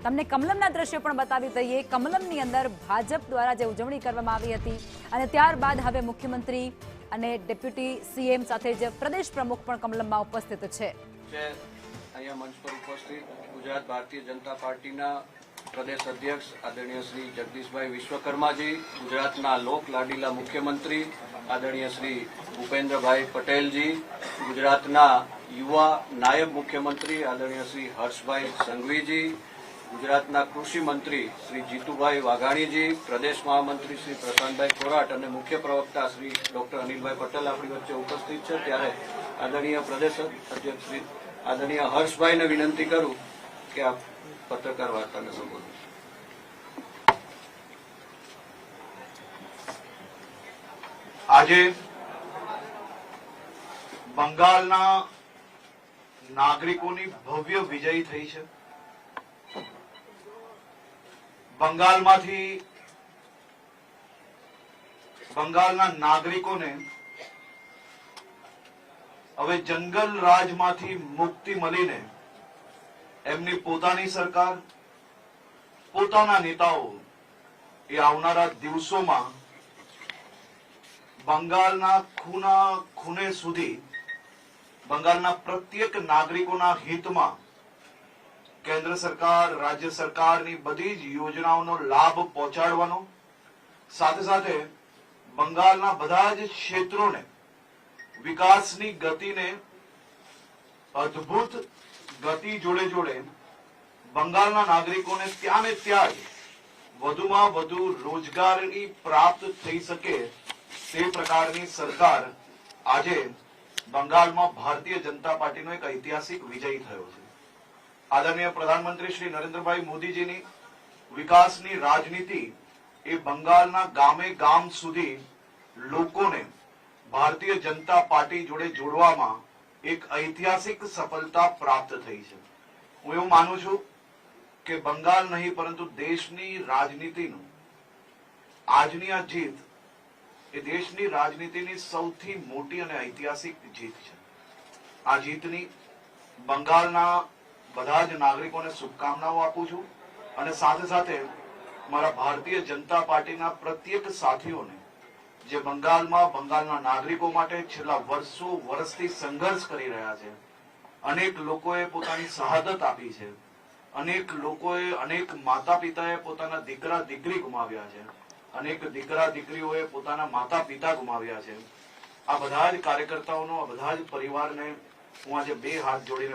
તમને કમલમના દ્રશ્યો પણ બતાવી દઈએ। કમલમની અંદર ભાજપ દ્વારા જે ઉજવણી કરવામાં આવી હતી અને ત્યારબાદ હવે મુખ્યમંત્રી અને ડેપ્યુટી સીએમ સાથે જ પ્રદેશ પ્રમુખ પણ કમલમમાં ઉપસ્થિત છે। અહીંયા મંચ પર ઉપસ્થિત ગુજરાત ભારતીય જનતા પાર્ટીના પ્રદેશ અધ્યક્ષ આદરણીય શ્રી જગદીશભાઈ વિશ્વકર્માજી, ગુજરાતના લોક લાડીલા મુખ્યમંત્રી આદરણીય શ્રી ભૂપેન્દ્રભાઈ પટેલજી, ગુજરાતના યુવા નાયબ મુખ્યમંત્રી આદરણીય શ્રી હર્ષભાઈ સંઘવીજી, ગુજરાતના કૃષિ મંત્રી શ્રી જીતુભાઈ વાઘાણીજી, પ્રદેશ મહામંત્રી શ્રી પ્રશાંતભાઈ કોરાટ અને મુખ્ય પ્રવક્તા શ્રી ડોક્ટર અનિલભાઈ પટેલ આપણી વચ્ચે ઉપસ્થિત છે। ત્યારે આદરણીય પ્રદેશ અધ્યક્ષ શ્રી આદરણીય હર્ષભાઈને વિનંતી કરું કે આપ પત્રકાર વાર્તાને સંબોધો। આજે બંગાળના નાગરિકોની ભવ્ય વિજય થઈ છે। બંગાળના નાગરિકોને હવે જંગલ રાજમાંથી મુક્તિ મળીને એમની પોતાની સરકાર, પોતાના નેતાઓ એ આવનારા દિવસોમાં બંગાળના ખૂણે સુધી બંગાળના પ્રત્યેક નાગરિકોના હિતમાં કેન્દ્ર સરકાર, રાજ્ય સરકારની બધી જ યોજનાઓનો લાભ પહોંચાડવાનો, સાથે સાથે બંગાળના બધા જ ક્ષેત્રોને વિકાસની ગતિને અદ્ભુત ગતિ જોડે જોડે બંગાળના નાગરિકોને ત્યાં ને ત્યાં જ વધુમાં વધુ રોજગારી પ્રાપ્ત થઈ શકે તે પ્રકારની સરકાર આજે બંગાળમાં ભારતીય જનતા પાર્ટીનો એક ઐતિહાસિક વિજય થયો છે। આદરણીય પ્રધાનમંત્રી શ્રી નરેન્દ્રભાઈ મોદીજીની વિકાસની રાજનીતિ એ બંગાળના ગામે ગામ સુધી લોકોને ભારતીય જનતા પાર્ટી જોડે જોડવામાં એક ઐતિહાસિક સફળતા પ્રાપ્ત થઈ છે। હું એવું માનું છું કે બંગાળ નહીં પરંતુ દેશની રાજનીતિનું આજની આ જીત એ દેશની રાજનીતિની સૌથી મોટી અને ઐતિહાસિક જીત છે। આ જીતની બંગાળના બધા જ નાગરિકોને શુભકામનાઓ આપું છું અને સાથે સાથે મારા ભારતીય જનતા પાર્ટીના પ્રત્યેક સાથીઓને જે બંગાળના નાગરિકો માટે છેલ્લા વર્ષથી સંઘર્ષ કરી રહ્યા છે, અનેક લોકોએ પોતાની શહાદત આપી છે, અનેક માતા પિતાએ પોતાના દીકરા દીકરી ગુમાવ્યા છે, અનેક દીકરા દીકરીઓએ પોતાના માતા પિતા ગુમાવ્યા છે। આ બધા જ કાર્યકર્તાઓનો, આ બધા જ પરિવારને હું આજે બે હાથ જોડીને